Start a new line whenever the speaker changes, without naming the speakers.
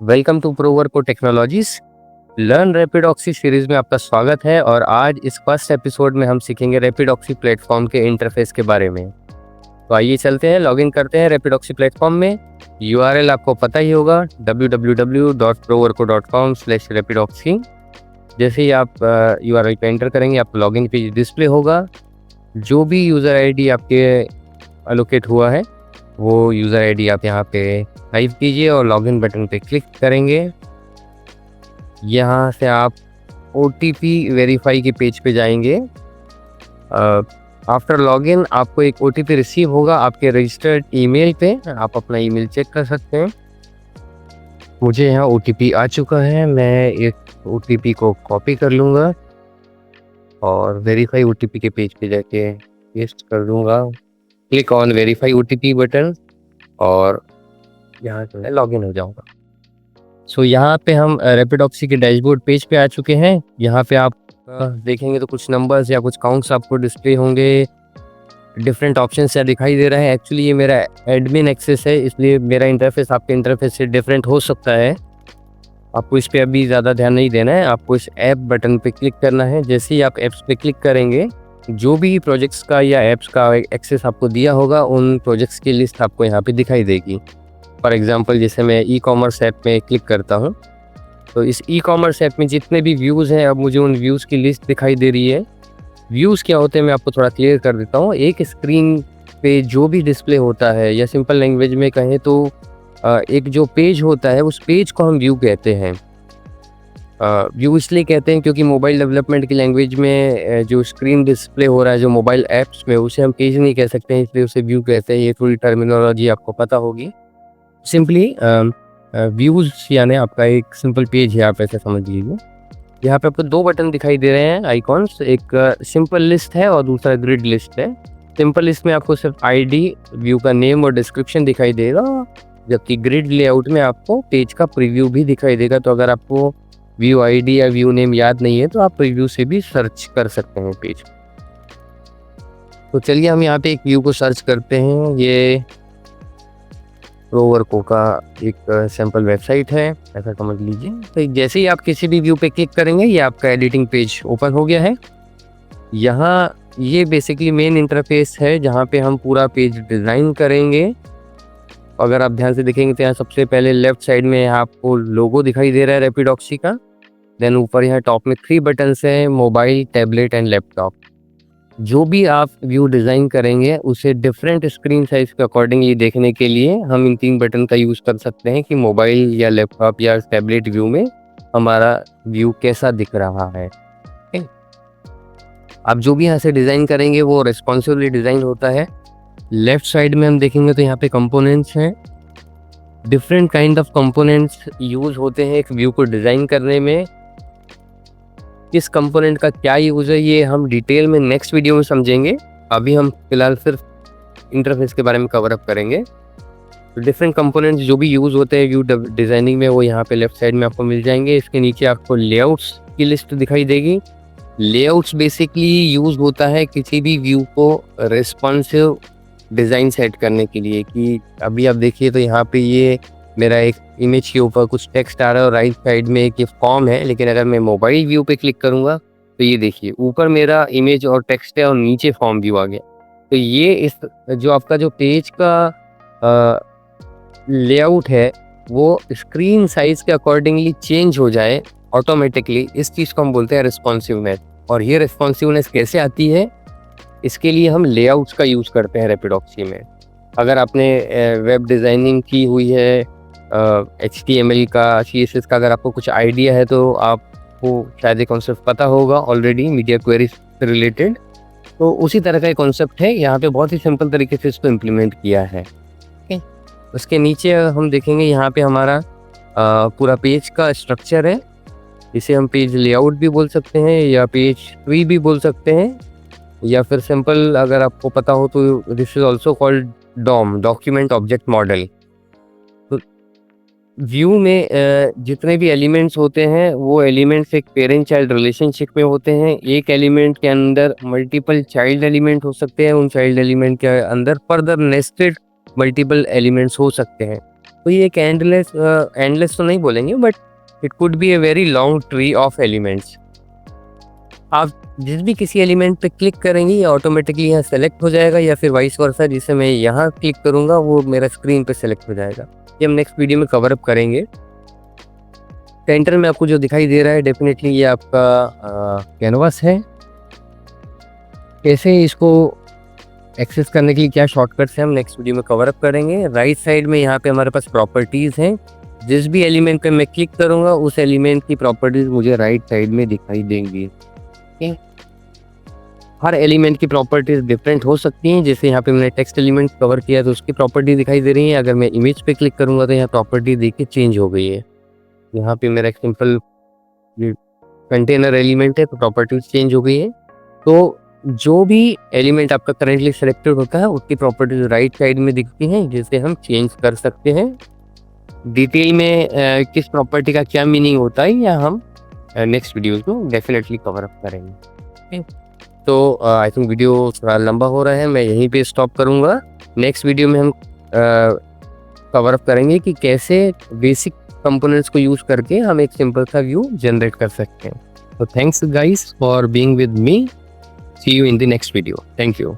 Welcome to Proverko technologies. Learn Rapidoxy series में आपका स्वागत है और आज इस फर्स्ट एपिसोड में हम सीखेंगे रैपिडॉक्सी प्लेटफॉर्म के इंटरफेस के बारे में। तो आइए चलते हैं, लॉगिन करते हैं रैपिडॉक्सी प्लेटफॉर्म में। यूआरएल आपको पता ही होगा www.proverco.com/rapidoxy। जैसे ही आप यूआरएल पे एंटर करेंगे आपको लॉगिन पेज डिस्प्ले होगा। जो भी यूज़र आईडी आपके एलोकेट हुआ है वो यूज़र आईडी आप यहाँ पे टाइप कीजिए और लॉगिन बटन पे क्लिक करेंगे। यहाँ से आप OTP वेरीफाई के पेज पे जाएंगे। आफ्टर लॉगिन आपको एक OTP रिसीव होगा आपके रजिस्टर्ड ईमेल पे। आप अपना ईमेल चेक कर सकते हैं। मुझे यहाँ OTP आ चुका है, मैं एक OTP को कॉपी कर लूँगा और वेरीफाई OTP के पेज पे जाके पेस्ट कर दूँगा। Click on verify OTP button और यहाँ से मैं लॉगिन हो जाऊँगा। सो यहाँ पे हम रैपिडॉक्सी के डैशबोर्ड पेज पे आ चुके हैं। यहाँ पे आप देखेंगे तो कुछ नंबर्स या कुछ काउंट्स आपको डिस्प्ले होंगे। डिफरेंट ऑप्शंस यहाँ दिखाई दे रहा है। एक्चुअली ये मेरा एडमिन एक्सेस है, इसलिए मेरा इंटरफेस आपके इंटरफेस से डिफरेंट हो सकता है। आपको इस पे अभी ज़्यादा ध्यान नहीं देना है, आपको इस ऐप बटन पे क्लिक करना है। जैसे ही आप ऐप्स पे क्लिक करेंगे, जो भी प्रोजेक्ट्स का या ऐप्स का एक्सेस आपको दिया होगा उन प्रोजेक्ट्स की लिस्ट आपको यहाँ पे दिखाई देगी। फॉर एग्जांपल जैसे मैं ई-कॉमर्स ऐप में क्लिक करता हूँ तो इस ई-कॉमर्स ऐप में जितने भी व्यूज़ हैं अब मुझे उन व्यूज़ की लिस्ट दिखाई दे रही है। व्यूज़ क्या होते हैं मैं आपको थोड़ा क्लियर कर देता हूँ। एक स्क्रीन पे जो भी डिस्प्ले होता है या सिंपल लैंग्वेज में कहें तो एक जो पेज होता है उस पेज को हम व्यू कहते हैं। व्यू इसलिए कहते हैं क्योंकि मोबाइल डेवलपमेंट की लैंग्वेज में जो स्क्रीन डिस्प्ले हो रहा है जो मोबाइल ऐप्स में, उसे हम पेज नहीं कह सकते हैं, इसलिए उसे व्यू कहते हैं। ये थोड़ी टर्मिनोलॉजी आपको पता होगी। सिंपली व्यूज़ यानी आपका एक सिंपल पेज है, आप ऐसे समझ लीजिए। यहाँ पे आपको दो बटन दिखाई दे रहे हैं आइकॉन्स, एक सिंपल लिस्ट है और दूसरा ग्रिड लिस्ट है। सिंपल लिस्ट में आपको सिर्फ आईडी, व्यू का नेम और डिस्क्रिप्शन दिखाई देगा, जबकि ग्रिड लेआउट में आपको पेज का प्रीव्यू भी दिखाई देगा। तो अगर आपको व्यू आईडी या व्यू नेम याद नहीं है तो आप प्रीव्यू से भी सर्च कर सकते हैं पेज। तो चलिए हम यहाँ पे एक व्यू को सर्च करते हैं। ये प्रोवर्को का एक सैम्पल वेबसाइट है, ऐसा समझ लीजिए। तो जैसे ही आप किसी भी व्यू पे क्लिक करेंगे ये आपका एडिटिंग पेज ओपन हो गया है। यहाँ ये बेसिकली मेन इंटरफेस है जहाँ पे हम पूरा पेज डिज़ाइन करेंगे। अगर आप ध्यान से देखेंगे तो यहाँ सबसे पहले लेफ्ट साइड में आपको लोगो दिखाई दे रहा है रैपिडॉक्सी का। देन ऊपर यहाँ टॉप में 3 बटन्स हैं, मोबाइल, टैबलेट एंड लैपटॉप। जो भी आप व्यू डिज़ाइन करेंगे उसे डिफरेंट स्क्रीन साइज के अकॉर्डिंगली देखने के लिए हम इन 3 बटन का यूज़ कर सकते हैं कि मोबाइल या लैपटॉप या टैबलेट व्यू में हमारा व्यू कैसा दिख रहा है। आप जो भी यहाँ से डिज़ाइन करेंगे वो रिस्पॉन्सिवली डिज़ाइन होता है। लेफ्ट साइड में हम देखेंगे तो यहाँ पे कंपोनेंट्स हैं। Different kind of components use होते हैं एक व्यू को डिज़ाइन करने में। किस कंपोनेंट का क्या यूज़ है ये हम डिटेल में नेक्स्ट वीडियो में समझेंगे। अभी हम फिलहाल सिर्फ इंटरफेस के बारे में कवर अप करेंगे। तो डिफरेंट कंपोनेंट्स जो भी यूज़ होते हैं व्यू डिज़ाइनिंग में वो यहाँ पे लेफ्ट साइड में आपको मिल जाएंगे। इसके नीचे आपको लेआउट्स की लिस्ट दिखाई देगी। लेआउट्स बेसिकली यूज़ होता है किसी भी व्यू को रिस्पॉन्सिव डिज़ाइन सेट करने के लिए। कि अभी आप देखिए तो यहाँ पे ये मेरा एक इमेज के ऊपर कुछ टेक्स्ट आ रहा है और राइट साइड में एक ये फॉर्म है, लेकिन अगर मैं मोबाइल व्यू पे क्लिक करूँगा तो ये देखिए ऊपर मेरा इमेज और टेक्स्ट है और नीचे फॉर्म व्यू आ गया। तो ये इस जो आपका जो पेज का लेआउट है वो स्क्रीन साइज के अकॉर्डिंगली चेंज हो जाए ऑटोमेटिकली, इस चीज़ को हम बोलते हैं रिस्पॉन्सिवनेस। और ये रिस्पॉन्सिवनेस कैसे आती है, इसके लिए हम लेआउट्स का यूज़ करते हैं रैपिडॉक्सी में। अगर आपने वेब डिज़ाइनिंग की हुई है, HTML का, CSS का अगर आपको कुछ आइडिया है तो आपको शायद ये कॉन्सेप्ट पता होगा ऑलरेडी मीडिया क्वेरीज से रिलेटेड। तो उसी तरह का एक कॉन्सेप्ट है, यहाँ पे बहुत ही सिंपल तरीके से इसको इम्प्लीमेंट किया है। ओके, उसके नीचे हम देखेंगे यहाँ पे हमारा पूरा पेज का स्ट्रक्चर है। इसे हम पेज लेआउट भी बोल सकते हैं या पेज ट्री भी बोल सकते हैं, या फिर सिंपल अगर आपको पता हो तो this is also called DOM, document object model. तो व्यू में जितने भी एलिमेंट्स होते हैं वो एलिमेंट्स एक पेरेंट चाइल्ड रिलेशनशिप में होते हैं। एक एलिमेंट के अंदर मल्टीपल चाइल्ड एलिमेंट हो सकते हैं, उन चाइल्ड एलिमेंट के अंदर फर्दर नेस्टेड मल्टीपल एलिमेंट्स हो सकते हैं। तो ये एक एंडलेस एंडलेस तो नहीं बोलेंगे, but it could be a very long tree of elements. आप जिस भी किसी एलिमेंट पे क्लिक करेंगे ये ऑटोमेटिकली यहाँ सेलेक्ट हो जाएगा, या फिर वाइस वर्सा जिसे मैं यहाँ क्लिक करूँगा वो मेरा स्क्रीन पे सेलेक्ट हो जाएगा। ये हम नेक्स्ट वीडियो में कवर अप करेंगे। सेंटर में आपको जो दिखाई दे रहा है डेफिनेटली ये आपका कैनवास है। कैसे इसको एक्सेस करने के लिए क्या शॉर्टकट्स हैं हम नेक्स्ट वीडियो में कवर अप करेंगे। राइट साइड में यहाँ पे हमारे पास प्रॉपर्टीज़ हैं। जिस भी एलिमेंट पे मैं क्लिक करूँगा उस एलिमेंट की प्रॉपर्टीज़ मुझे राइट साइड में दिखाई देंगी। हर एलिमेंट की प्रॉपर्टीज डिफरेंट हो सकती हैं। जैसे यहाँ पे मैंने टेक्स्ट एलिमेंट कवर किया तो उसकी प्रॉपर्टी दिखाई दे रही है। अगर मैं इमेज पे क्लिक करूँगा तो यहाँ प्रॉपर्टी देखिए चेंज हो गई है। यहाँ पे मेरा एक सिंपल कंटेनर एलिमेंट है तो प्रॉपर्टीज चेंज हो गई है। तो जो भी एलिमेंट आपका करेंटली सेलेक्टेड होता है उसकी प्रॉपर्टीज राइट साइड में दिखती हैं, जिसे हम चेंज कर सकते हैं। डिटेल में किस प्रॉपर्टी का क्या मीनिंग होता है या हम नेक्स्ट वीडियोज में डेफिनेटली कवर अप करेंगे। तो आई थिंक वीडियो थोड़ा लंबा हो रहा है, मैं यहीं पे स्टॉप करूँगा। नेक्स्ट वीडियो में हम कवर अप करेंगे कि कैसे बेसिक कंपोनेंट्स को यूज़ करके हम एक सिंपल सा व्यू जनरेट कर सकते हैं। तो thanks guys for being with me. See you in the next video. Thank you.